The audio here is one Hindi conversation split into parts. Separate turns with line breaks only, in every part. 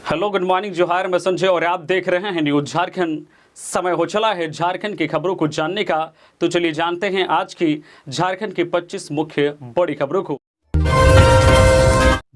हेलो, गुड मॉर्निंग, जोहार। मैं संजय और आप देख रहे हैं न्यूज झारखंड। समय हो चला है झारखंड की खबरों को जानने का, तो चलिए जानते हैं आज की झारखंड की 25 मुख्य बड़ी खबरों को।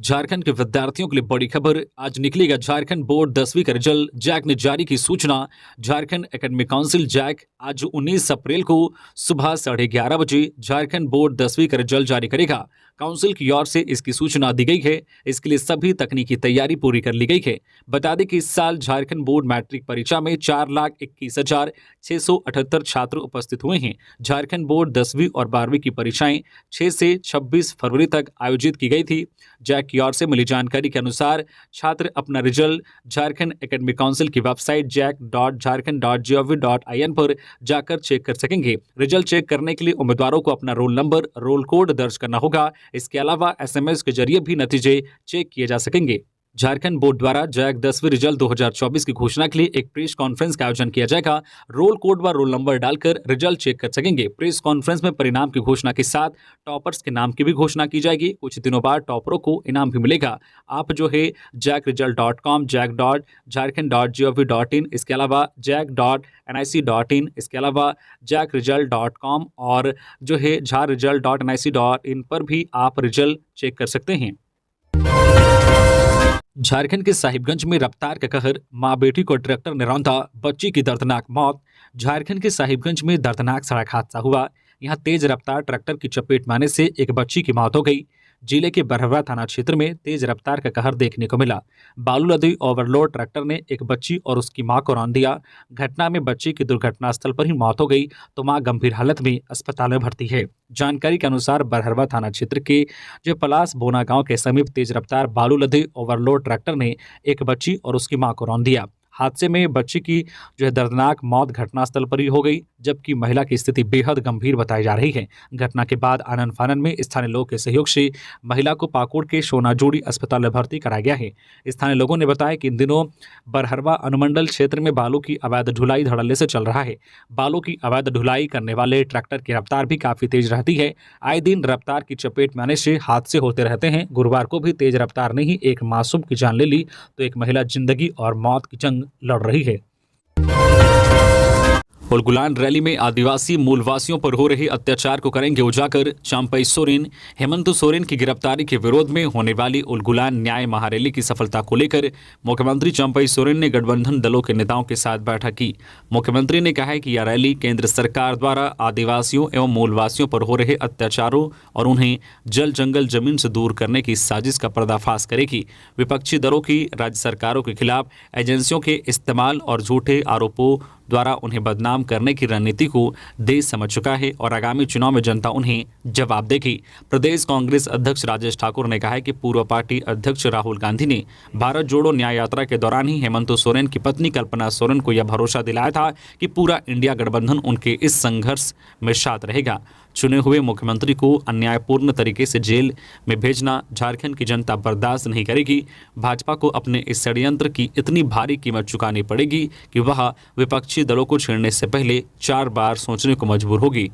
झारखंड के विद्यार्थियों के लिए बड़ी खबर, आज निकलेगा झारखंड बोर्ड 10वीं का रिजल्ट। जैक ने जारी की सूचना। झारखंड एकेडमिक काउंसिल जैक आज 19 अप्रैल को सुबह 11:30 बजे झारखंड बोर्ड 10वीं का रिजल्ट जारी करेगा। काउंसिल की ओर से इसकी सूचना दी गई है। इसके लिए सभी तकनीकी तैयारी पूरी कर ली गई है। बता दें कि इस साल झारखंड बोर्ड मैट्रिक परीक्षा में 4,21,678 छात्र उपस्थित हुए हैं। झारखंड बोर्ड 10वीं और 12वीं की परीक्षाएं 6 से 26 फरवरी तक आयोजित की गई थी। जैक की ओर से मिली जानकारी के अनुसार छात्र अपना रिजल्ट झारखंड एकेडमिक काउंसिल की वेबसाइट jack.jharkhand.gov.in पर जाकर चेक कर सकेंगे। रिजल्ट चेक करने के लिए उम्मीदवारों को अपना रोल नंबर, रोल कोड दर्ज करना होगा। इसके अलावा SMS के जरिए भी नतीजे चेक किए जा सकेंगे। झारखंड बोर्ड द्वारा जैक 10वीं रिजल्ट 2024 की घोषणा के लिए एक प्रेस कॉन्फ्रेंस का आयोजन किया जाएगा। रोल कोड व रोल नंबर डालकर रिजल्ट चेक कर सकेंगे। प्रेस कॉन्फ्रेंस में परिणाम की घोषणा के साथ टॉपर्स के नाम की भी घोषणा की जाएगी। कुछ दिनों बाद टॉपरों को इनाम भी मिलेगा। आप जो है jackresult.com, jack.jharkhand.gov.in, इसके अलावा jack.nic.in, इसके अलावा jackresult.com और जो है jharresult.nic.in पर भी आप रिजल्ट चेक कर सकते हैं। झारखंड के साहिबगंज में रफ्तार का कहर, मां बेटी को ट्रैक्टर ने रौंदा, बच्ची की दर्दनाक मौत। झारखंड के साहिबगंज में दर्दनाक सड़क हादसा हुआ। यहां तेज रफ्तार ट्रैक्टर की चपेट में आने से एक बच्ची की मौत हो गई। जिले के बरहवा थाना क्षेत्र में तेज रफ्तार का कहर देखने को मिला। बालू लदी ओवरलोड ट्रैक्टर ने एक बच्ची और उसकी मां को रौंद दिया। घटना में बच्ची की दुर्घटनास्थल पर ही मौत हो गई, तो मां गंभीर हालत में अस्पताल में भर्ती है। जानकारी के अनुसार बरहवा थाना क्षेत्र के जो पलास बोना गांव के समीप तेज रफ्तार बालू लदी ओवरलोड ट्रैक्टर ने एक बच्ची और उसकी मां को रौंद दिया। हादसे में बच्ची की जो है दर्दनाक मौत घटनास्थल पर ही हो गई, जबकि महिला की स्थिति बेहद गंभीर बताई जा रही है। घटना के बाद आनन फानन में स्थानीय लोगों के सहयोग से महिला को पाकुड़ के सोनाजोड़ी अस्पताल में भर्ती कराया गया है। स्थानीय लोगों ने बताया कि इन दिनों बरहरवा अनुमंडल क्षेत्र में बालू की अवैध ढुलाई धड़ल्ले से चल रहा है। बालू की अवैध ढुलाई करने वाले ट्रैक्टर की रफ्तार भी काफी तेज रहती है। आए दिन रफ्तार की चपेट में आने से हादसे होते रहते हैं। गुरुवार को भी तेज रफ्तार ने ही एक मासूम की जान ले ली, तो एक महिला जिंदगी और मौत की जंग लड़ रही है। उलगुलान रैली में आदिवासी मूलवासियों पर हो रहे अत्याचार को करेंगे उजागर, चंपई सोरेन। हेमंत सोरेन की गिरफ्तारी के विरोध में होने वाली उलगुलान न्याय महारैली की सफलता को लेकर मुख्यमंत्री चंपई सोरेन ने गठबंधन दलों के नेताओं के साथ बैठक की। मुख्यमंत्री ने कहा है कि यह रैली केंद्र सरकार द्वारा आदिवासियों एवं मूलवासियों पर हो रहे अत्याचारों और उन्हें जल जंगल जमीन से दूर करने की साजिश का पर्दाफाश करेगी। विपक्षी दलों की राज्य सरकारों के खिलाफ एजेंसियों के इस्तेमाल और झूठे आरोपों द्वारा उन्हें बदनाम करने की रणनीति को देश समझ चुका है और आगामी चुनाव में जनता उन्हें जवाब देगी। प्रदेश कांग्रेस अध्यक्ष राजेश ठाकुर ने कहा है कि पूर्व पार्टी अध्यक्ष राहुल गांधी ने भारत जोड़ो न्याय यात्रा के दौरान ही हेमंत सोरेन की पत्नी कल्पना सोरेन को यह भरोसा दिलाया था कि पूरा इंडिया गठबंधन उनके इस संघर्ष में साथ रहेगा। चुने हुए मुख्यमंत्री को अन्यायपूर्ण तरीके से जेल में भेजना झारखंड की जनता बर्दाश्त नहीं करेगी। भाजपा को अपने इस षड्यंत्र की इतनी भारी कीमत चुकानी पड़ेगी कि वह विपक्षी दलों को छेड़ने से पहले 4 बार सोचने को मजबूर होगी।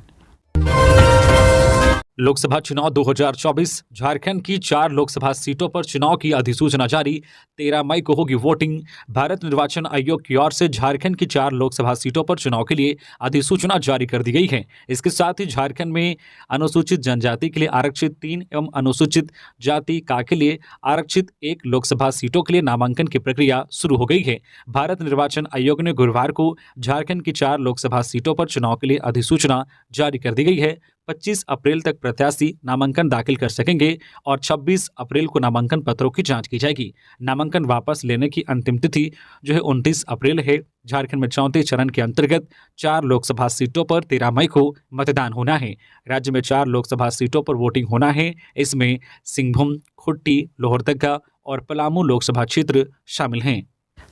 लोकसभा चुनाव 2024, झारखंड की 4 लोकसभा सीटों पर चुनाव की अधिसूचना जारी। 13 मई को होगी वोटिंग। भारत निर्वाचन आयोग की ओर से झारखंड की 4 लोकसभा सीटों पर चुनाव के लिए अधिसूचना जारी कर दी गई है। इसके साथ ही झारखंड में अनुसूचित जनजाति के लिए आरक्षित 3 एवं अनुसूचित जाति का के लिए आरक्षित 1 लोकसभा सीटों के लिए नामांकन की प्रक्रिया शुरू हो गई है। भारत निर्वाचन आयोग ने गुरुवार को झारखंड की 4 लोकसभा सीटों पर चुनाव के लिए अधिसूचना जारी कर दी गई है। 25 अप्रैल तक प्रत्याशी नामांकन दाखिल कर सकेंगे और 26 अप्रैल को नामांकन पत्रों की जांच की जाएगी। नामांकन वापस लेने की अंतिम तिथि जो है 29 अप्रैल है। झारखंड में 34 चरण के अंतर्गत 4 लोकसभा सीटों पर 13 मई को मतदान होना है। राज्य में 4 लोकसभा सीटों पर वोटिंग होना है। इसमें सिंहभूम, खुट्टी, लोहरदगा और पलामू लोकसभा क्षेत्र शामिल हैं।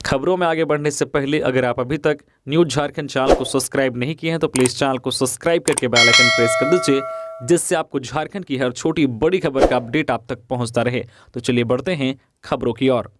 खबरों में आगे बढ़ने से पहले अगर आप अभी तक न्यूज झारखंड चैनल को सब्सक्राइब नहीं किए हैं तो प्लीज़ चैनल को सब्सक्राइब करके बेल आइकन प्रेस कर दीजिए, जिससे आपको झारखंड की हर छोटी बड़ी खबर का अपडेट आप तक पहुंचता रहे। तो चलिए बढ़ते हैं खबरों की ओर।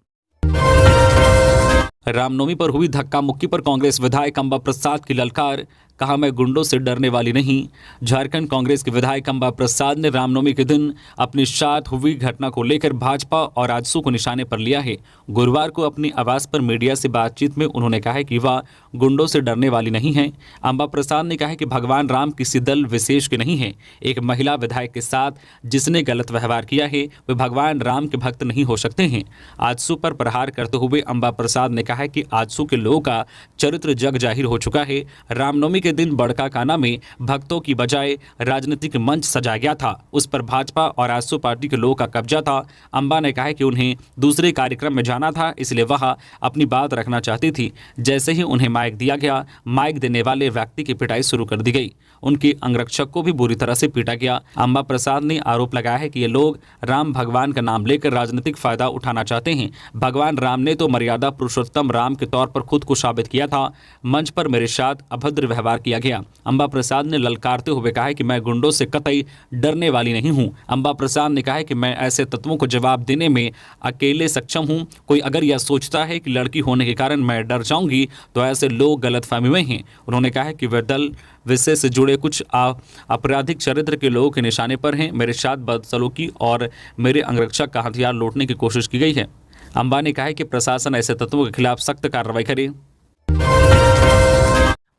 रामनवमी पर हुई धक्का मुक्की पर कांग्रेस विधायक अंबा प्रसाद की ललकार। कहा, मैं गुंडों से डरने वाली नहीं। झारखंड कांग्रेस के विधायक अंबा प्रसाद ने रामनवमी के दिन अपने साथ हुई घटना को लेकर भाजपा और आजसू को निशाने पर लिया है। गुरुवार को अपनी आवास पर मीडिया से बातचीत में उन्होंने कहा कि वह गुंडों से डरने वाली नहीं है। अंबा प्रसाद ने कहा कि भगवान राम किसी दल विशेष के नहीं है। एक महिला विधायक के साथ जिसने गलत व्यवहार किया है वे भगवान राम के भक्त नहीं हो सकते हैं। आजसू पर प्रहार करते हुए अंबा प्रसाद ने कहा कि आजसू के लोगों का चरित्र जग जाहिर हो चुका है। रामनवमी के दिन बड़काकाना में भक्तों की बजाय राजनीतिक मंच सजाया गया था, उस पर भाजपा और आजसू पार्टी के लोगों का कब्जा था। अंबा ने कहा कि उन्हें दूसरे कार्यक्रम में जाना था, इसलिए वह अपनी बात रखना चाहती थी। जैसे ही उन्हें माइक दिया गया, माइक देने वाले व्यक्ति की पिटाई शुरू कर दी गई। उनके अंगरक्षक को भी बुरी तरह से पीटा गया। अंबा प्रसाद ने आरोप लगाया है कि ये लोग राम भगवान का नाम लेकर राजनीतिक फायदा उठाना चाहते हैं। भगवान राम ने तो मर्यादा पुरुषोत्तम राम के तौर पर खुद को साबित किया था। मंच पर मेरे साथ अभद्र व्यवहार किया गया। अंबा प्रसाद ने ललकारते हुए कहा कि मैं गुंडों से कतई डरने वाली नहीं हूं। अंबा प्रसाद ने कहा कि मैं ऐसे तत्वों को जवाब देने में अकेले सक्षम हूं। कोई अगर यह सोचता है कि लड़की होने के कारण मैं डर जाऊंगी तो ऐसे लोग गलतफहमी में हैं। उन्होंने कहा कि वे दल विषय से जुड़े कुछ आपराधिक चरित्र के लोगों के निशाने पर हैं। मेरे साथ बदसलूकी और मेरे अंगरक्षक का हथियार लूटने की कोशिश की गई है। अंबा ने कहा कि प्रशासन ऐसे तत्वों के खिलाफ सख्त कार्रवाई करे।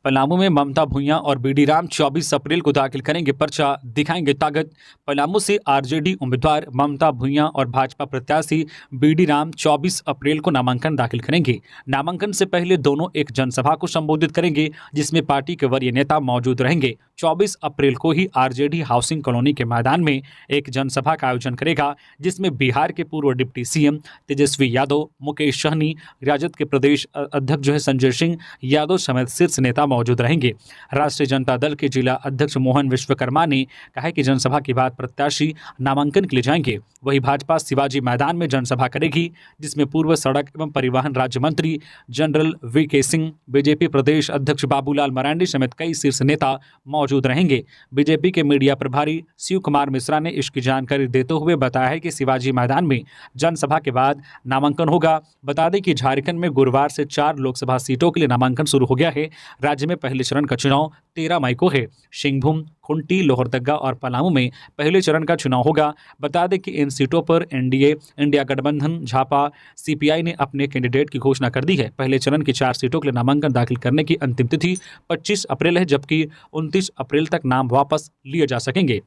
पलामू में ममता भूंया और बीडी राम 24 अप्रैल को दाखिल करेंगे पर्चा, दिखाएंगे ताकत। पलामू से आरजेडी उम्मीदवार ममता भूंया और भाजपा प्रत्याशी बीडी राम 24 अप्रैल को नामांकन दाखिल करेंगे। नामांकन से पहले दोनों एक जनसभा को संबोधित करेंगे, जिसमें पार्टी के वरीय नेता मौजूद रहेंगे। 24 अप्रैल को ही आरजेडी हाउसिंग कॉलोनी के मैदान में एक जनसभा का आयोजन करेगा, जिसमें बिहार के पूर्व डिप्टी सीएम तेजस्वी यादव, मुकेश सहनी, राजद के प्रदेश अध्यक्ष संजय सिंह यादव समेत शीर्ष नेता मौजूद रहेंगे। राष्ट्रीय जनता दल के जिला अध्यक्ष मोहन विश्वकर्मा ने कहा कि जनसभा के बाद प्रत्याशी नामांकन के लिए जाएंगे। वही भाजपा शिवाजी मैदान में जनसभा करेगी, जिसमें पूर्व सड़क एवं परिवहन राज्य मंत्री जनरल वीके सिंह, बीजेपी प्रदेश अध्यक्ष बाबूलाल मरांडी समेत कई शीर्ष नेता मौजूद रहेंगे। बीजेपी के मीडिया प्रभारी शिव कुमार मिश्रा ने इसकी जानकारी देते हुए बताया है कि शिवाजी मैदान में जनसभा के बाद नामांकन होगा। बता दें कि झारखंड में गुरुवार से 4 लोकसभा सीटों के लिए नामांकन शुरू हो गया है। राज्य में पहले चरण का चुनाव 13 मई को है। सिंहभूम, खुंटी, लोहरदगा और पलामू में पहले चरण का चुनाव होगा। बता दें कि इन सीटों पर एनडीए, इंडिया गठबंधन, झापा, सीपीआई ने अपने कैंडिडेट की घोषणा कर दी है। पहले चरण की 4 सीटों के लिए नामांकन दाखिल करने की अंतिम तिथि 25 अप्रैल है, जबकि 29 अप्रैल तक नाम वापस लिए जा सकेंगे।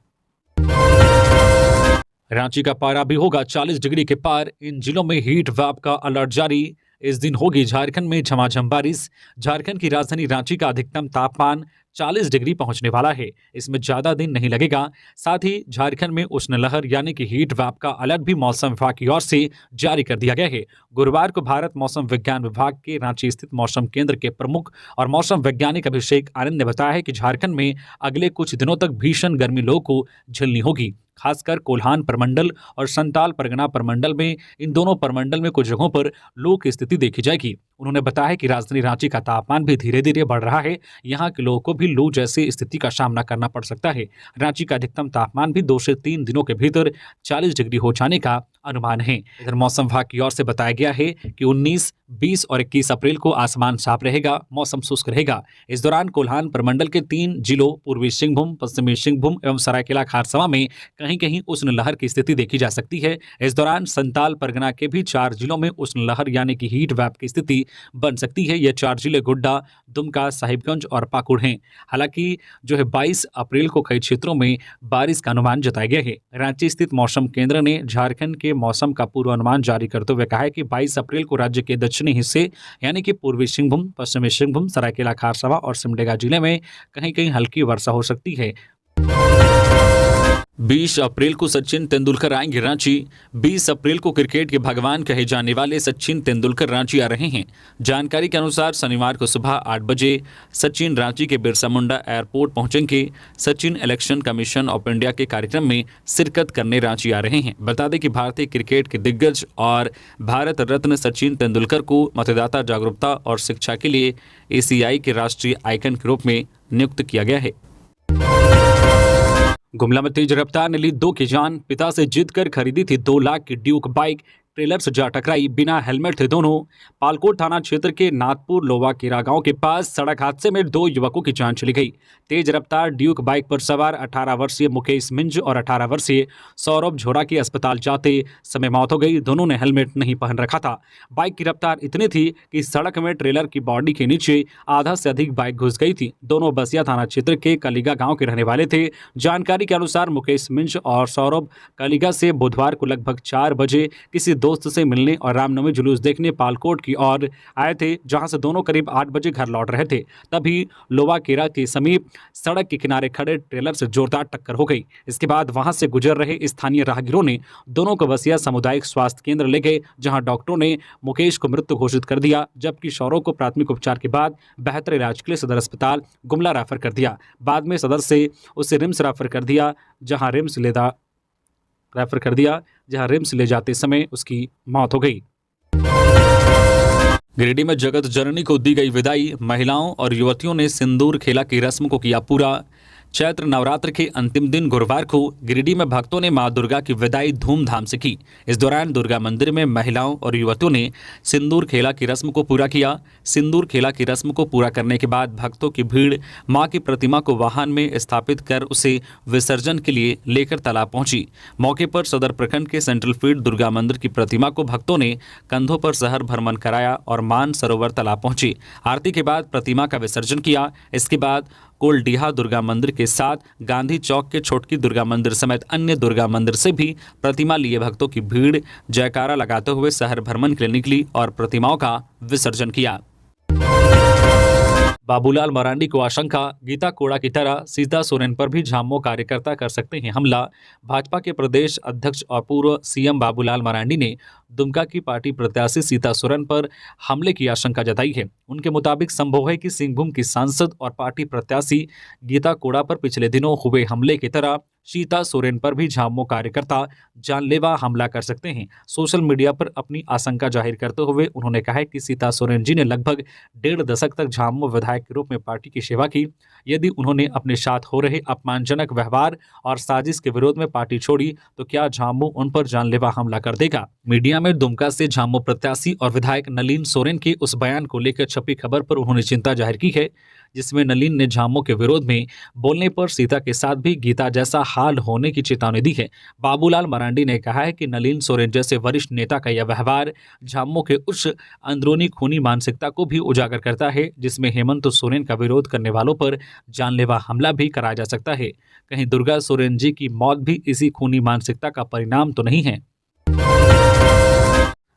रांची का पारा भी होगा 40 डिग्री के पार। इन जिलों में हीट वेव का अलर्ट जारी। इस दिन होगी झारखंड में झमाझम बारिश। झारखंड की राजधानी रांची का अधिकतम तापमान 40 डिग्री पहुंचने वाला है। इसमें ज्यादा दिन नहीं लगेगा। साथ ही झारखंड में उष्ण लहर यानी कि हीट वेव का अलर्ट भी मौसम विभाग की ओर से जारी कर दिया गया है। गुरुवार को भारत मौसम विज्ञान विभाग के रांची स्थित मौसम केंद्र के प्रमुख और मौसम वैज्ञानिक अभिषेक आनंद ने बताया है कि झारखंड में अगले कुछ दिनों तक भीषण गर्मी लोगों को झेलनी होगी। खासकर कोल्हान प्रमंडल और संताल परगना प्रमंडल में, इन दोनों प्रमंडल में कुछ जगहों पर लू की स्थिति देखी जाएगी। उन्होंने बताया कि राजधानी रांची का तापमान भी धीरे धीरे बढ़ रहा है। यहाँ के लोगों को भी लू जैसी स्थिति का सामना करना पड़ सकता है। रांची का अधिकतम तापमान भी 2 से 3 दिनों के भीतर 40 डिग्री हो जाने का अनुमान है। इधर मौसम विभाग की ओर से बताया गया है कि 19, 20 और 21 अप्रैल को आसमान साफ रहेगा, मौसम शुष्क रहेगा। इस दौरान कोल्हान प्रमंडल के 3 जिलों पूर्वी सिंहभूम, पश्चिमी सिंहभूम एवं सरायकेला खारसवा में कहीं कहीं उष्ण लहर की स्थिति देखी जा सकती है। इस दौरान संताल परगना के भी 4 जिलों में उष्ण लहर यानी कि हीट वेव की स्थिति बन सकती है। ये 4 जिले गोड्डा, दुमका, साहिबगंज और पाकुड़ हैं। हालांकि 22 अप्रैल को कई क्षेत्रों में बारिश का अनुमान जताया गया है। रांची स्थित मौसम केंद्र ने झारखंड के मौसम का पूर्वानुमान जारी करते हुए कहा है कि 22 अप्रैल को राज्य के दक्षिणी हिस्से यानी कि पूर्वी सिंहभूम, पश्चिमी सिंहभूम, सरायकेला खारसवा और सिमडेगा जिले में कहीं कहीं हल्की वर्षा हो सकती है। 20 अप्रैल को सचिन तेंदुलकर आएंगे रांची। 20 अप्रैल को क्रिकेट के भगवान कहे जाने वाले सचिन तेंदुलकर रांची आ रहे हैं। जानकारी के अनुसार शनिवार को सुबह 8 बजे सचिन रांची के बिरसा मुंडा एयरपोर्ट पहुंचेंगे। Sachin election commission of India के कार्यक्रम में शिरकत करने रांची आ रहे हैं। बता दें कि भारतीय क्रिकेट के दिग्गज और भारत रत्न सचिन तेंदुलकर को मतदाता जागरूकता और शिक्षा के लिए एसीआई के राष्ट्रीय आइकन के रूप में नियुक्त किया गया है। गुमला में तेज रफ्तार ने ली 2 की जान। पिता से जिद कर खरीदी थी 2 लाख की ड्यूक बाइक, ट्रेलर से जा टकराई, बिना हेलमेट थे दोनों। पालकोट थाना क्षेत्र के नाथपुर लोवा केरा गांव के पास सड़क हादसे में 2 युवकों की जान चली गई। तेज रफ्तार ड्यूक बाइक पर सवार 18 वर्षीय मुकेश मिंज और 18 वर्षीय सौरभ झोरा की अस्पताल जाते समय मौत हो गई। दोनों ने हेलमेट नहीं पहन रखा था। बाइक की रफ्तार इतनी थी कि सड़क में ट्रेलर की बॉडी के नीचे आधा से अधिक बाइक घुस गई थी। दोनों बसिया थाना क्षेत्र के कलिगा गांव के रहने वाले थे। जानकारी के अनुसार मुकेश मिंज और सौरभ कलिगा से बुधवार को लगभग 4 बजे किसी दोस्त से मिलने और रामनवमी जुलूस देखने पालकोट की ओर आए थे, जहां से दोनों करीब 8 बजे घर लौट रहे थे। तभी लोवा केरा के समीप सड़क के किनारे खड़े ट्रेलर से जोरदार टक्कर हो गई। इसके बाद वहां से गुजर रहे स्थानीय राहगीरों ने दोनों को बसिया सामुदायिक स्वास्थ्य केंद्र ले गए, जहां डॉक्टरों ने मुकेश को मृत घोषित कर दिया, जबकि सौरभ को प्राथमिक उपचार के बाद बेहतर इलाज के लिए सदर अस्पताल गुमला रेफर कर दिया। बाद में सदर से उसे रिम्स रेफर कर दिया, जहां रिम्स ले जाते समय उसकी मौत हो गई। गिरिडीह में जगत जननी को दी गई विदाई, महिलाओं और युवतियों ने सिंदूर खेला की रस्म को किया पूरा। चैत्र नवरात्र के अंतिम दिन गुरुवार को गिरिडीह में भक्तों ने मां दुर्गा की विदाई धूमधाम से की। इस दौरान दुर्गा मंदिर में महिलाओं और युवतियों ने सिंदूर खेला की रस्म को पूरा किया। सिंदूर खेला की रस्म को पूरा करने के बाद भक्तों की भीड़ मां की प्रतिमा को वाहन में स्थापित कर उसे विसर्जन के लिए लेकर तालाब पहुंची। मौके पर सदर प्रखंड के सेंट्रल फील्ड दुर्गा मंदिर की प्रतिमा को भक्तों ने कंधों पर शहर भ्रमण कराया और मान सरोवर तालाब पहुंची। आरती के बाद प्रतिमा का विसर्जन किया। इसके बाद कोलडीहा दुर्गा मंदिर के साथ गांधी चौक के छोटकी दुर्गा मंदिर समेत अन्य दुर्गा मंदिर से भी प्रतिमा लिए भक्तों की भीड़ जयकारा लगाते हुए शहर भ्रमण के लिए निकली और प्रतिमाओं का विसर्जन किया। बाबूलाल मरांडी को आशंका, गीता कोड़ा की तरह सीता सोरेन पर भी झामुमो कार्यकर्ता कर सकते हैं हमला। भाजपा के प्रदेश अध्यक्ष और पूर्व सीएम बाबूलाल मरांडी ने दुमका की पार्टी प्रत्याशी सीता सोरेन पर हमले की आशंका जताई है। उनके मुताबिक संभव है कि सिंहभूम की सांसद और पार्टी प्रत्याशी गीता कोड़ा पर पिछले दिनों हुए हमले की तरह सीता सोरेन पर भी झामुमो कार्यकर्ता जानलेवा हमला कर सकते हैं। सोशल मीडिया पर अपनी आशंका जाहिर करते हुए उन्होंने कहा कि सीता सोरेन जी ने लगभग 1.5 दशक तक झामुमो विधायक के रूप में पार्टी की सेवा की। यदि उन्होंने अपने साथ हो रहे अपमानजनक व्यवहार और साजिश के विरोध में पार्टी छोड़ी तो क्या झामुमो उन पर जानलेवा हमला कर देगा। मीडिया में दुमका से झामुमो प्रत्याशी और विधायक नलिन सोरेन के उस बयान को लेकर छपी खबर पर उन्होंने चिंता जाहिर की है, जिसमें नलिन ने झामुमो के विरोध में बोलने पर सीता के साथ भी गीता जैसा हाल होने की चेतावनी दी है। बाबूलाल मरांडी ने कहा है कि नलिन सोरेन जैसे वरिष्ठ नेता का यह व्यवहार झामुमो के उस अंदरूनी खूनी मानसिकता को भी उजागर करता है, जिसमें हेमंत सोरेन का विरोध करने वालों पर जानलेवा हमला भी कराया जा सकता है। कहीं दुर्गा सोरेन जी की मौत भी इसी खूनी मानसिकता का परिणाम तो नहीं है।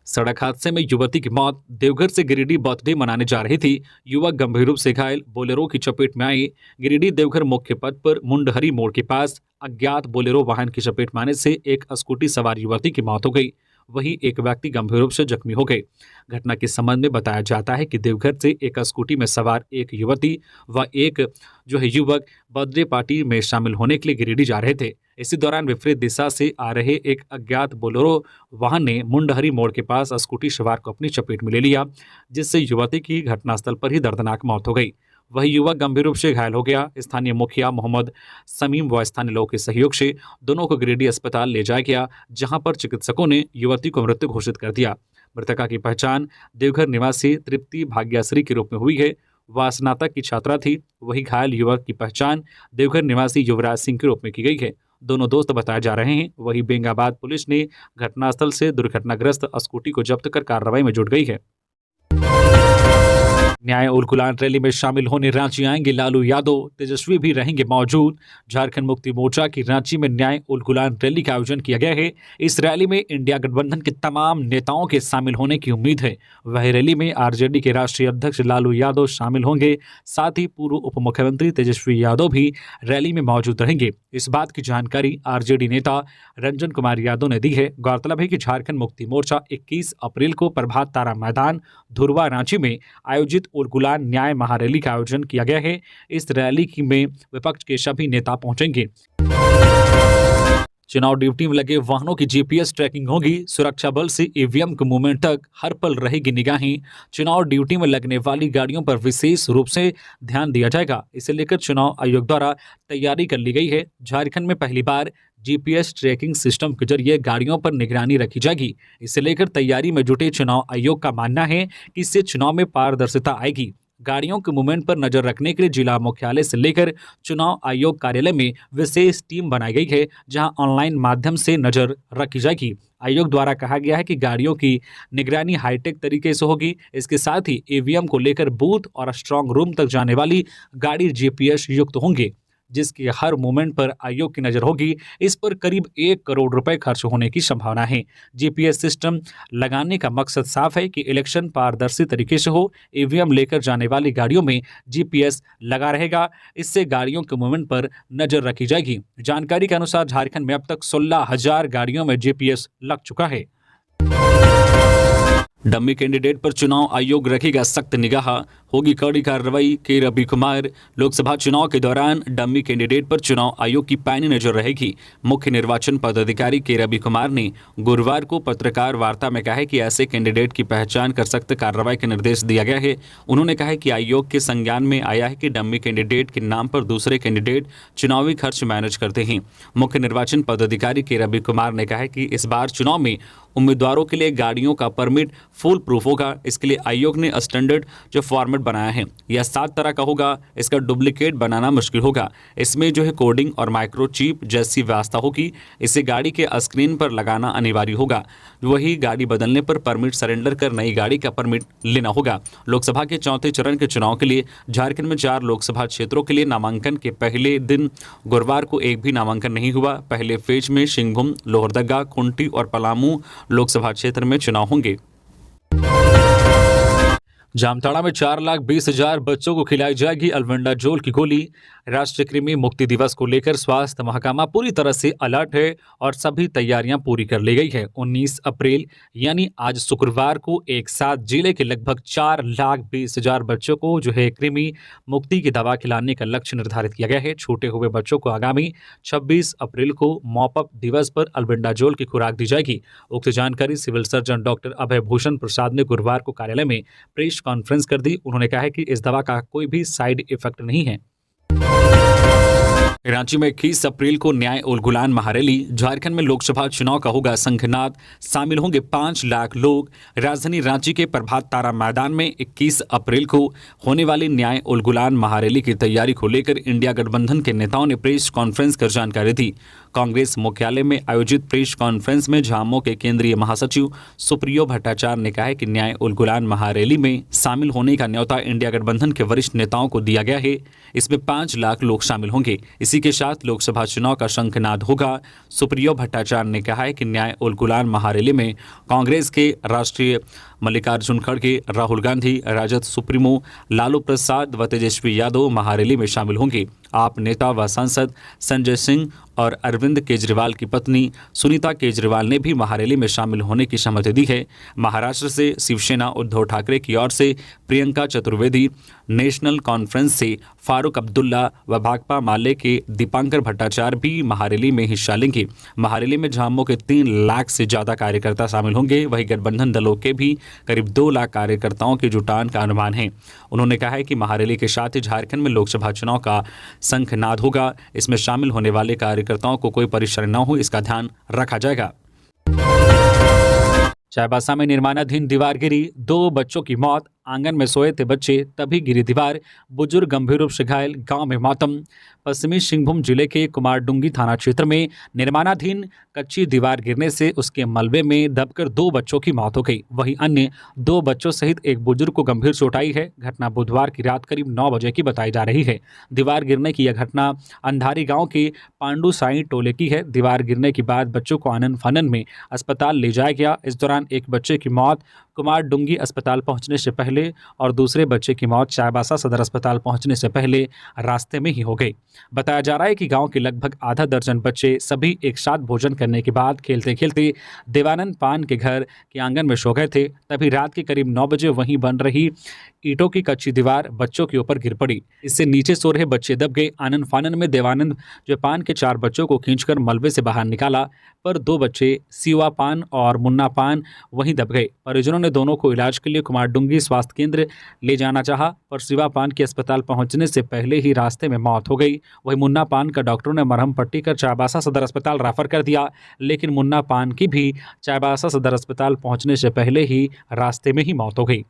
सड़क हादसे में युवती की मौत, देवघर से गिरिडीह बर्थडे मनाने जा रही थी। युवक गंभीर रूप से घायल, बोलेरो की चपेट में आई। गिरिडीह देवघर मुख्य पथ पर मुंडहरी मोड़ के पास अज्ञात बोलेरो वाहन की चपेट में आने से एक स्कूटी सवार युवती की मौत हो गई। वहीं एक व्यक्ति गंभीर रूप से जख्मी हो गए। घटना के संबंध में बताया जाता है कि देवघर से एक स्कूटी में सवार एक युवती व एक युवक बर्थडे पार्टी में शामिल होने के लिए गिरिडीह जा रहे थे। इसी दौरान विपरीत दिशा से आ रहे एक अज्ञात बोलेरो वाहन ने मुंडहरी मोड़ के पास स्कूटी सवार को अपनी चपेट में ले लिया, जिससे युवती की घटनास्थल पर ही दर्दनाक मौत हो गई। वही युवक गंभीर रूप से घायल हो गया। स्थानीय मुखिया मोहम्मद समीम व स्थानीय लोगों के सहयोग से दोनों को गिरिडीह अस्पताल ले जाया गया, जहां पर चिकित्सकों ने युवती को मृत घोषित कर दिया। मृतका की पहचान देवघर निवासी तृप्ति भाग्यश्री के रूप में हुई है। वह स्नातक की छात्रा थी। वही घायल युवक की पहचान देवघर निवासी युवराज सिंह के रूप में की गई है। दोनों दोस्त बताए जा रहे हैं। वही बेंगाबाद पुलिस ने घटनास्थल से दुर्घटनाग्रस्त स्कूटी को जब्त कर कार्रवाई में जुट गई है। न्याय उल गुलान रैली में शामिल होने रांची आएंगे लालू यादव, तेजस्वी भी रहेंगे मौजूद। झारखंड मुक्ति मोर्चा की रांची में न्याय उल गुलान रैली का आयोजन किया गया है। इस रैली में इंडिया गठबंधन के तमाम नेताओं के शामिल होने की उम्मीद है। वह रैली में आरजेडी के राष्ट्रीय अध्यक्ष लालू यादव शामिल होंगे। साथ ही पूर्व उप मुख्यमंत्री तेजस्वी यादव भी रैली में मौजूद रहेंगे। इस बात की जानकारी आरजेडी नेता रंजन कुमार यादव ने दी है। गौरतलब है कि झारखंड मुक्ति मोर्चा 21 अप्रैल को प्रभात तारा मैदान धुरवा रांची में आयोजित उल गुलान न्याय महारैली का आयोजन किया गया है। इस रैली में विपक्ष के सभी नेता पहुंचेंगे। चुनाव ड्यूटी में लगे वाहनों की जीपीएस ट्रैकिंग होगी। सुरक्षा बल से ईवीएम के मूवमेंट तक हर पल रहेगी निगाहें। चुनाव ड्यूटी में लगने वाली गाड़ियों पर विशेष रूप से ध्यान दिया जाएगा। इसे लेकर चुनाव आयोग द्वारा तैयारी कर ली गई है। झारखंड में पहली बार जीपीएस ट्रैकिंग सिस्टम के जरिए गाड़ियों पर निगरानी रखी जाएगी। इसे लेकर तैयारी में जुटे चुनाव आयोग का मानना है कि इससे चुनाव में पारदर्शिता आएगी। गाड़ियों के मूवमेंट पर नजर रखने के लिए जिला मुख्यालय से लेकर चुनाव आयोग कार्यालय में विशेष टीम बनाई गई है, जहां ऑनलाइन माध्यम से नजर रखी जाएगी। आयोग द्वारा कहा गया है कि गाड़ियों की निगरानी हाईटेक तरीके से होगी। इसके साथ ही ईवीएम को लेकर बूथ और स्ट्रांग रूम तक जाने वाली गाड़ी जीपीएस युक्त होंगे, जिसकी हर मूवमेंट पर आयोग की नजर होगी। इस पर करीब 1 करोड़ रुपए खर्च होने की संभावना है। जीपीएस सिस्टम लगाने का मकसद साफ है कि इलेक्शन पारदर्शी तरीके से हो। ईवीएम लेकर जाने वाली गाड़ियों में जीपीएस लगा रहेगा। इससे गाड़ियों के मूवमेंट पर नजर रखी जाएगी। जानकारी के अनुसार झारखंड में अब तक 16,000 गाड़ियों में जीपीएस लग चुका है। डम्मी कैंडिडेट पर चुनाव आयोग रखेगा सख्त निगाह, होगी कड़ी कार्रवाई। के रवि कुमार। लोकसभा चुनाव के दौरान डम्मी कैंडिडेट पर चुनाव आयोग की पैनी नजर रहेगी। मुख्य निर्वाचन पदाधिकारी के रवि कुमार ने गुरुवार को पत्रकार वार्ता में कहा है कि ऐसे कैंडिडेट की पहचान कर सख्त कार्रवाई के निर्देश दिया गया है। उन्होंने कहा कि आयोग के संज्ञान में आया है कि डम्मी कैंडिडेट के नाम पर दूसरे कैंडिडेट चुनावी खर्च मैनेज करते हैं। मुख्य निर्वाचन पदाधिकारी के रवि कुमार ने कहा कि इस बार चुनाव में उम्मीदवारों के लिए गाड़ियों का परमिट फुल प्रूफ होगा। इसके लिए आयोग ने स्टैंडर्ड जो फॉर्मेट बनाया है यह 7 तरह का होगा। इसका डुप्लीकेट बनाना मुश्किल होगा। इसमें जो है कोडिंग और माइक्रोचिप जैसी व्यवस्था होगी। इसे गाड़ी के स्क्रीन पर लगाना अनिवार्य होगा। वही गाड़ी बदलने पर परमिट सरेंडर कर नई गाड़ी का परमिट लेना होगा। लोकसभा के 4थे चरण के चुनाव के लिए झारखंड में 4 लोकसभा क्षेत्रों के लिए नामांकन के पहले दिन गुरुवार को एक भी नामांकन नहीं हुआ। पहले फेज में सिंहभूम, लोहरदगा, खूंटी और पलामू लोकसभा क्षेत्र में चुनाव होंगे। जामताड़ा में 4,20,000 बच्चों को खिलाई जाएगी अल्बेंडाजोल की गोली। राष्ट्रीय कृमि मुक्ति दिवस को लेकर स्वास्थ्य महकमा पूरी तरह से अलर्ट है और सभी तैयारियां पूरी कर ली गई है। 19 अप्रैल यानी आज शुक्रवार को एक साथ जिले के लगभग 4,20,000 बच्चों को जो है कृमि मुक्ति की दवा खिलाने का लक्ष्य निर्धारित किया गया है। छूटे हुए बच्चों को आगामी 26 अप्रैल को मॉपअप दिवस पर अल्बेंडाजोल की खुराक दी जाएगी। उक्त जानकारी सिविल सर्जन डॉक्टर अभय भूषण प्रसाद ने गुरुवार को कार्यालय में प्रेस कॉन्फ्रेंस कर दी। उन्होंने कहा है कि इस दवा का कोई भी साइड इफेक्ट नहीं है। रांची में 21 अप्रैल को न्याय उलगुलान महारैली। झारखंड में लोकसभा चुनाव का होगा शंखनाद। शामिल होंगे 5 लाख लोग। राजधानी रांची के प्रभात तारा मैदान में 21 अप्रैल को होने वाली न्याय उलगुलान महारैली की तैयारी को लेकर इंडिया गठबंधन के नेताओं ने प्रेस कॉन्फ्रेंस कर जानकारी दी। कांग्रेस मुख्यालय में आयोजित प्रेस कॉन्फ्रेंस में झामो के केंद्रीय महासचिव सुप्रियो भट्टाचार्य ने कहा कि न्याय उलगुलान महारैली में शामिल होने का न्योता इंडिया गठबंधन के वरिष्ठ नेताओं को दिया गया है। इसमें 5 लाख लोग शामिल होंगे। इसी के साथ लोकसभा चुनाव का शंखनाद होगा। सुप्रियो भट्टाचार्य ने कहा है कि न्याय उलगुलान महारैली में कांग्रेस के राष्ट्रीय मल्लिकार्जुन खड़गे, राहुल गांधी, राजद सुप्रीमो लालू प्रसाद व तेजस्वी यादव महारैली में शामिल होंगे। आप नेता व सांसद संजय सिंह और अरविंद केजरीवाल की पत्नी सुनीता केजरीवाल ने भी महारैली में शामिल होने की सहमति दी है। महाराष्ट्र से शिवसेना उद्धव ठाकरे की ओर से प्रियंका चतुर्वेदी, नेशनल कॉन्फ्रेंस से फारूक अब्दुल्ला व भाकपा माले के दीपांकर भट्टाचार्य भी महारैली में हिस्सा लेंगे। महारैली में झामो के 3 लाख से ज्यादा कार्यकर्ता शामिल होंगे। वहीं गठबंधन दलों के भी करीब 2 लाख कार्यकर्ताओं के जुटान का अनुमान है। उन्होंने कहा है कि महारैली के साथ ही झारखंड में लोकसभा चुनाव का शंखनाद होगा। इसमें शामिल होने वाले कार्यकर्ताओं को कोई परेशानी न हो, इसका ध्यान रखा जाएगा। चाईबासा में निर्माणाधीन दीवार गिरी, 2 बच्चों की मौत। आंगन में सोए थे बच्चे, तभी गिरी दीवार, बुजुर्ग गंभीर रूप से घायल, गांव में मातम। पश्चिमी सिंहभूम जिले के कुमारडुंगी थाना क्षेत्र में निर्माणाधीन कच्ची दीवार गिरने से उसके मलबे में दबकर 2 बच्चों की मौत हो गई। वहीं अन्य 2 बच्चों सहित एक बुजुर्ग को गंभीर चोट आई है। घटना बुधवार की रात करीब 9 बजे की बताई जा रही है। दीवार गिरने की यह घटना अंधारी गांव के पांडू साई टोले की है। दीवार गिरने के बाद बच्चों को आनन फानन में अस्पताल ले जाया गया। इस दौरान एक बच्चे की मौत कुमारडुंगी अस्पताल पहुंचने से पहले और दूसरे बच्चे की मौत चाईबासा सदर अस्पताल पहुंचने से पहले रास्ते में ही हो गई। बताया जा रहा है कि गांव के लगभग आधा दर्जन बच्चे सभी एक साथ भोजन करने के बाद खेलते खेलते देवानंद पान के घर के आंगन में सो गए थे। तभी रात के करीब 9 बजे वहीं बन रही ईंटों की कच्ची दीवार बच्चों के ऊपर गिर पड़ी। इससे नीचे सो रहे बच्चे दब गए। आनंद फानन में देवानंद जो पान के 4 बच्चों को खींचकर मलबे से बाहर निकाला, पर 2 बच्चे सिवा पान और मुन्ना पान वहीं दब गए। परिजनों ने दोनों को इलाज के लिए कुमारडुंगी स्वास्थ्य स्वास्थ्य केंद्र ले जाना चाहा, पर शिवा पान के अस्पताल पहुंचने से पहले ही रास्ते में मौत हो गई। वहीं मुन्ना पान का डॉक्टरों ने मरहम पट्टी कर चाईबासा सदर अस्पताल रेफर कर दिया, लेकिन मुन्ना पान की भी चाईबासा सदर अस्पताल पहुंचने से पहले ही रास्ते में ही मौत हो गई।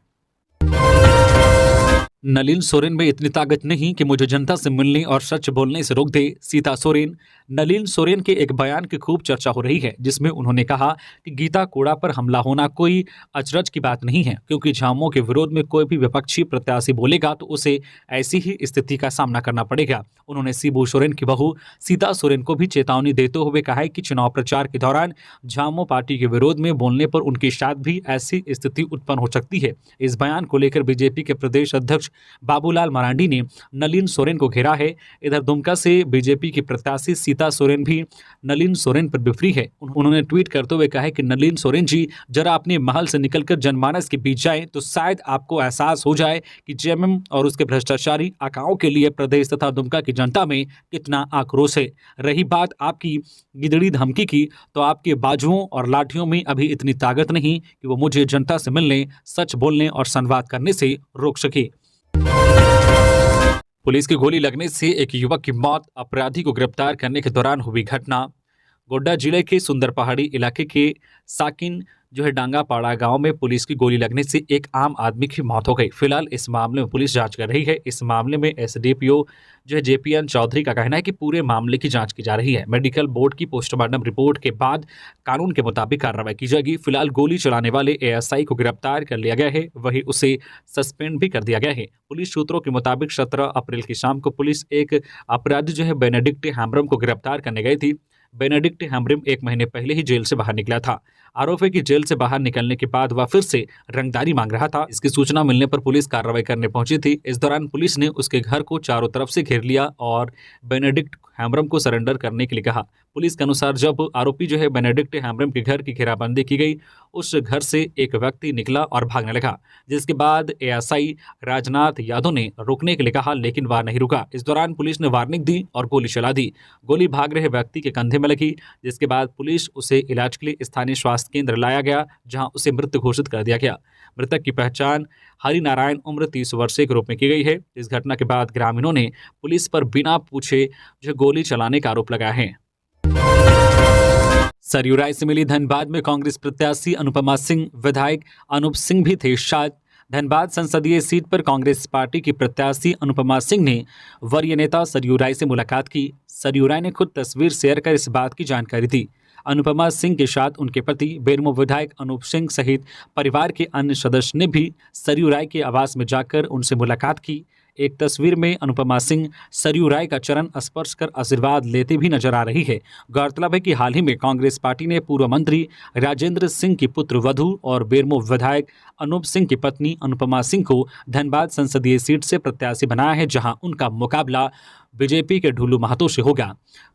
नलिन सोरेन में इतनी ताकत नहीं कि मुझे जनता से मिलने और सच बोलने से रोक दे, सीता सोरेन। नलिन सोरेन के एक बयान की खूब चर्चा हो रही है, जिसमें उन्होंने कहा कि गीता कोड़ा पर हमला होना कोई अचरज की बात नहीं है, क्योंकि झामुमो के विरोध में कोई भी विपक्षी प्रत्याशी बोलेगा तो उसे ऐसी ही स्थिति का सामना करना पड़ेगा। उन्होंने शिबू सोरेन की बहू सीता सोरेन को भी चेतावनी देते हुए कहा है कि चुनाव प्रचार के दौरान झामुमो पार्टी के विरोध में बोलने पर उनके साथ भी ऐसी स्थिति उत्पन्न हो सकती है। इस बयान को लेकर बीजेपी के प्रदेश अध्यक्ष बाबूलाल मरांडी ने नलिन सोरेन को घेरा है। इधर दुमका से बीजेपी की प्रत्याशी सीता सोरेन भी नलिन सोरेन पर बिफरी है। उन्होंने ट्वीट करते हुए कहा है कि नलिन सोरेन जी, जरा अपने महल से निकलकर जनमानस के बीच जाएं तो शायद आपको एहसास हो जाए कि जेएमएम और उसके भ्रष्टाचारी आकाओं के लिए प्रदेश तथा दुमका की जनता में कितना आक्रोश है। रही बात आपकी गिदड़ी धमकी की, तो आपके बाजुओं और लाठियों में अभी इतनी ताकत नहीं कि वो मुझे जनता से मिलने, सच बोलने और संवाद करने से रोक सके। पुलिस की गोली लगने से एक युवक की मौत, अपराधी को गिरफ्तार करने के दौरान हुई घटना। गोड्डा जिले के सुंदर पहाड़ी इलाके के साकिन डांगापाड़ा गांव में पुलिस की गोली लगने से एक आम आदमी की मौत हो गई। फिलहाल इस मामले में पुलिस जांच कर रही है। इस मामले में एसडीपीओ जेपीएन चौधरी का कहना है कि पूरे मामले की जांच की जा रही है। मेडिकल बोर्ड की पोस्टमार्टम रिपोर्ट के बाद कानून के मुताबिक कार्रवाई की जाएगी। फिलहाल गोली चलाने वाले एएसआई को गिरफ्तार कर लिया गया है, वहीं उसे सस्पेंड भी कर दिया गया है। पुलिस सूत्रों के मुताबिक 17 अप्रैल की शाम को पुलिस एक अपराधी बेनेडिक्ट हैम्ब्रम को गिरफ्तार करने गई थी। बेनेडिक्ट हैम्ब्रम 1 महीने पहले ही जेल से बाहर निकला था। आरोप है कि जेल से बाहर निकलने के बाद वह फिर से रंगदारी मांग रहा था। इसकी सूचना मिलने पर पुलिस कार्रवाई करने पहुंची थी। इस दौरान पुलिस ने उसके घर को चारों तरफ से घेर लिया और बेनेडिक्ट हैम्ब्रम को सरेंडर करने के लिए कहा। पुलिस के अनुसार जब आरोपी बेनेडिक्ट हैम्ब्रम के घर की घेराबंदी की गई, उस घर से एक व्यक्ति निकला और भागने लगा, जिसके बाद एएसआई राजनाथ यादव ने रोकने के लिए कहा, लेकिन वह नहीं रुका। इस दौरान पुलिस ने वार्निंग दी और गोली चला दी। गोली भाग रहे व्यक्ति के कंधे में लगी, जिसके बाद पुलिस उसे इलाज के लिए स्थानीय स्वास्थ्य केंद्र लाया गया, जहां उसे मृत घोषित कर दिया गया। मृतक की पहचान हरिनारायण उम्र 30 वर्षीय के रूप में की गई है। इस घटना के बाद ग्रामीणों ने पुलिस पर बिना पूछे गोली चलाने का आरोप लगाया है। सरयू राय से मिली धनबाद में कांग्रेस प्रत्याशी अनुपमा सिंह, विधायक अनूप सिंह भी थे शाद। धनबाद संसदीय सीट पर कांग्रेस पार्टी की प्रत्याशी अनुपमा सिंह ने वरीय नेता सरयू राय से मुलाकात की। सरयू राय ने खुद तस्वीर शेयर कर इस बात की जानकारी दी। अनुपमा सिंह के साथ उनके पति बेरमो विधायक अनूप सिंह सहित परिवार के अन्य सदस्य ने भी सरयू राय के आवास में जाकर उनसे मुलाकात की। एक तस्वीर में अनुपमा सिंह सरयू राय का चरण स्पर्श कर आशीर्वाद लेते भी नजर आ रही है। गौरतलब है कि हाल ही में कांग्रेस पार्टी ने पूर्व मंत्री राजेंद्र सिंह की पुत्र वधू और बेरमो विधायक अनूप सिंह की पत्नी अनुपमा सिंह को धनबाद संसदीय सीट से प्रत्याशी बनाया है, जहां उनका मुकाबला बीजेपी के ढुलू महतो से होगा।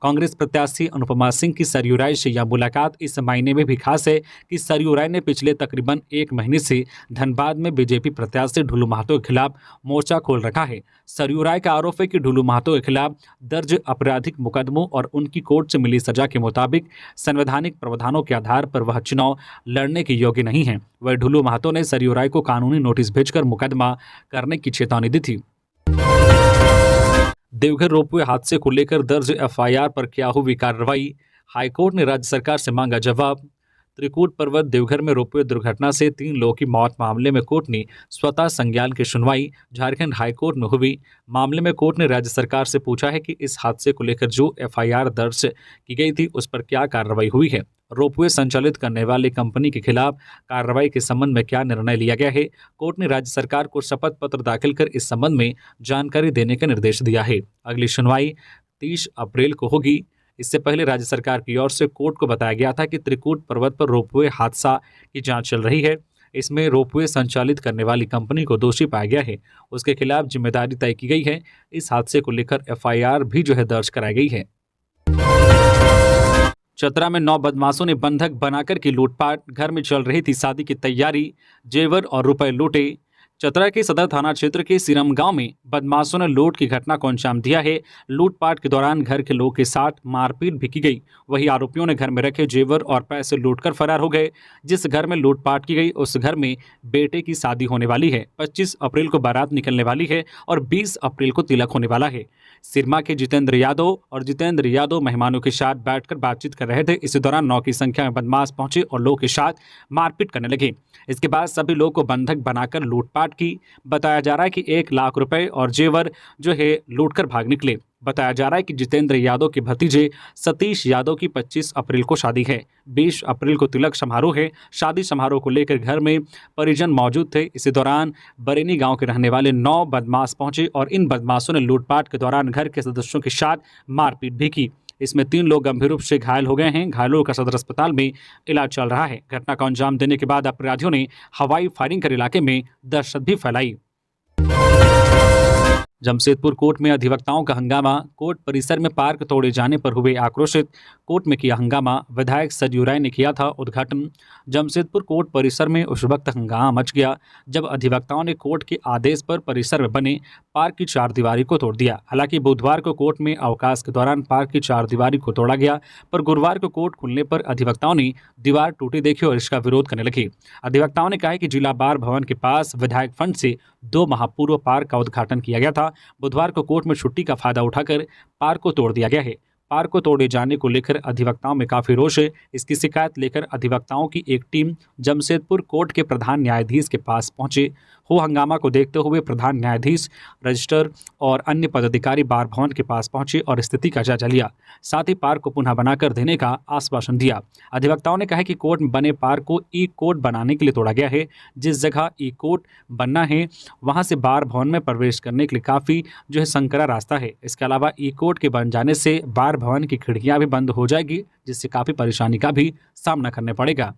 कांग्रेस प्रत्याशी अनुपमा सिंह की सरयू राय से यह मुलाकात इस महीने में भी खास है कि सरयू राय ने पिछले तकरीबन 1 महीने से धनबाद में बीजेपी प्रत्याशी ढुलू महतो के खिलाफ मोर्चा खोल रखा है। सरयू राय का आरोप है कि ढुलू महतो के खिलाफ दर्ज आपराधिक मुकदमों और उनकी कोर्ट से मिली सजा के मुताबिक संवैधानिक प्रावधानों के आधार पर वह चुनाव लड़ने के योग्य नहीं है। वह ढुलू महतो ने सरयू राय को कानूनी नोटिस भेजकर मुकदमा करने की चेतावनी दी थी। देवघर रोपवे हादसे को लेकर दर्ज एफआईआर पर क्या हुई कार्रवाई, हाईकोर्ट ने राज्य सरकार से मांगा जवाब। त्रिकूट पर्वत देवघर में रोपवे दुर्घटना से 3 लोगों की मौत मामले में कोर्ट ने स्वतः संज्ञान की सुनवाई झारखंड हाईकोर्ट में हुई। मामले में कोर्ट ने राज्य सरकार से पूछा है कि इस हादसे को लेकर जो एफआईआर दर्ज की गई थी उस पर क्या कार्रवाई हुई है। रोपवे संचालित करने वाली कंपनी के खिलाफ कार्रवाई के संबंध में क्या निर्णय लिया गया है। कोर्ट ने राज्य सरकार को शपथ पत्र दाखिल कर इस संबंध में जानकारी देने का निर्देश दिया है। अगली सुनवाई 30 अप्रैल को होगी। इससे पहले राज्य सरकार की ओर से कोर्ट को बताया गया था कि त्रिकूट पर्वत पर रोपवे हादसा की जांच चल रही है। इसमें रोपवे संचालित करने वाली कंपनी को दोषी पाया गया है, उसके खिलाफ जिम्मेदारी तय की गई है। इस हादसे को लेकर एफआईआर भी दर्ज कराई गई है। चतरा में 9 बदमाशों ने बंधक बनाकर की लूटपाट, घर में चल रही थी शादी की तैयारी, जेवर और रुपए लूटे। चतरा के सदर थाना क्षेत्र के सिरम गांव में बदमाशों ने लूट की घटना को अंजाम दिया है। लूटपाट के दौरान घर के लोगों के साथ मारपीट भी की गई। वही आरोपियों ने घर में रखे जेवर और पैसे लूटकर फरार हो गए। जिस घर में लूटपाट की गई उस घर में बेटे की शादी होने वाली है। 25 अप्रैल को बारात निकलने वाली है और 20 अप्रैल को तिलक होने वाला है। सिरमा के जितेंद्र यादव मेहमानों के साथ बैठकर बातचीत कर रहे थे। इसी दौरान 9 की संख्या में बदमाश पहुंचे और लोगों के साथ मारपीट करने लगे। इसके बाद सभी लोगों को बंधक बनाकर लूटपाट की। बताया जा रहा है कि 1 लाख रुपए और जेवर जो है लूटकर भाग निकले। बताया जा रहा है कि जितेंद्र यादव के भतीजे सतीश यादव की 25 अप्रैल को शादी है। 20 अप्रैल को तिलक समारोह है। शादी समारोह को लेकर घर में परिजन मौजूद थे। इसी दौरान बरेनी गांव के रहने वाले 9 बदमाश पहुंचे और इन बदमाशों ने लूटपाट के दौरान घर के सदस्यों के साथ मारपीट भी की। इसमें 3 लोग गंभीर रूप से घायल हो गए हैं। घायलों का सदर अस्पताल में इलाज चल रहा है। घटना को अंजाम देने के बाद अपराधियों ने हवाई फायरिंग कर इलाके में दहशत भी फैलाई। जमशेदपुर कोर्ट में अधिवक्ताओं का हंगामा। कोर्ट परिसर में पार्क तोड़े जाने पर हुए आक्रोशित। कोर्ट में किया हंगामा। विधायक सरयू राय ने किया था उद्घाटन। जमशेदपुर कोर्ट परिसर में उस वक्त हंगामा मच गया जब अधिवक्ताओं ने कोर्ट के आदेश पर परिसर में बने पार्क की 4 दीवारी को तोड़ दिया। हालांकि बुधवार को कोर्ट में अवकाश के दौरान पार्क की 4 दीवारी को तोड़ा गया, पर गुरुवार को कोर्ट खुलने पर अधिवक्ताओं ने दीवार टूटी देखी और इसका विरोध करने लगे। अधिवक्ताओं ने कहा कि जिला बार भवन के पास विधायक फंड से 2 माह पूर्व पार्क का उद्घाटन किया गया था। बुधवार को कोर्ट में छुट्टी का फायदा उठाकर पार्क को तोड़ दिया गया है। पार्क को तोड़े जाने को लेकर अधिवक्ताओं में काफी रोष है। इसकी शिकायत लेकर अधिवक्ताओं की एक टीम जमशेदपुर कोर्ट के प्रधान न्यायाधीश के पास पहुंचे। हो हंगामा को देखते हुए प्रधान न्यायाधीश, रजिस्ट्रार और अन्य पदाधिकारी बार भवन के पास पहुंचे और स्थिति का जायजा लिया। साथ ही पार्क को पुनः बनाकर देने का आश्वासन दिया। अधिवक्ताओं ने कहा कि कोर्ट में बने पार्क को ई कोर्ट बनाने के लिए तोड़ा गया है। जिस जगह ई कोर्ट बनना है वहां से बार भवन में प्रवेश करने के लिए काफ़ी जो है संकरा रास्ता है। इसके अलावा ई कोर्ट के बन जाने से बार भवन की खिड़कियां भी बंद हो जाएगी, जिससे काफ़ी परेशानी का भी सामना करना पड़ेगा।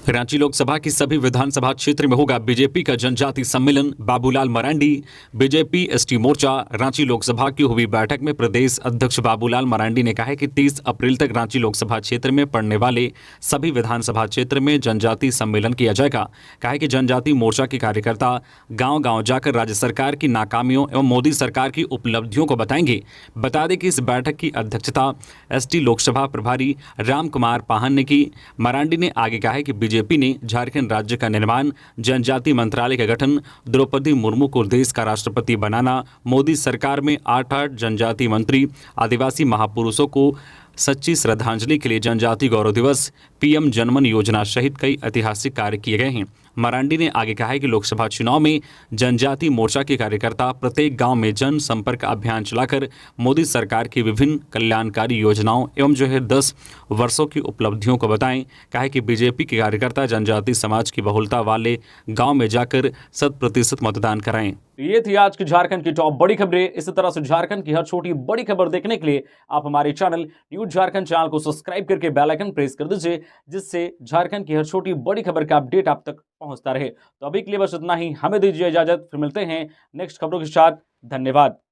रांची लोकसभा की सभी विधानसभा क्षेत्र में होगा बीजेपी का जनजाति सम्मेलन। बाबूलाल मरांडी। बीजेपी एसटी मोर्चा रांची लोकसभा की हुई बैठक में प्रदेश अध्यक्ष बाबूलाल मरांडी ने कहा है कि 30 अप्रैल तक रांची लोकसभा क्षेत्र में पड़ने वाले सभी विधानसभा क्षेत्र में जनजाति सम्मेलन किया जाएगा। कहा है कि जनजाति मोर्चा के कार्यकर्ता गांव-गांव जाकर राज्य सरकार की नाकामियों एवं मोदी सरकार की उपलब्धियों को बताएंगे। बता दें कि इस बैठक की अध्यक्षता एसटी लोकसभा प्रभारी राम कुमार पाहन ने की। मरांडी ने आगे कहा है कि बीजेपी ने झारखंड राज्य का निर्माण, जनजाति मंत्रालय का गठन, द्रौपदी मुर्मू को देश का राष्ट्रपति बनाना, मोदी सरकार में 8 जनजाति मंत्री, आदिवासी महापुरुषों को सच्ची श्रद्धांजलि के लिए जनजाति गौरव दिवस, पीएम जनमन योजना सहित कई ऐतिहासिक कार्य किए गए हैं। मरांडी ने आगे कहा है कि लोकसभा चुनाव में जनजाति मोर्चा के कार्यकर्ता प्रत्येक गांव में जन संपर्क अभियान चलाकर मोदी सरकार की विभिन्न कल्याणकारी योजनाओं एवं जो है 10 वर्षों की उपलब्धियों को बताएं। कहा है कि बीजेपी के कार्यकर्ता जनजाति समाज की बहुलता वाले गांव में जाकर 100% मतदान कराएं। ये थी आज की झारखंड की टॉप बड़ी खबरें। इसी तरह से झारखंड की हर छोटी बड़ी खबर देखने के लिए आप हमारे चैनल न्यूज झारखंड चैनल को सब्सक्राइब करके बेल आइकन प्रेस कर दीजिए, जिससे झारखंड की हर छोटी बड़ी खबर का अपडेट आप तक पहुंचता रहे। तो अभी के लिए बस इतना ही। हमें दीजिए इजाजत, फिर मिलते हैं नेक्स्ट खबरों के साथ। धन्यवाद।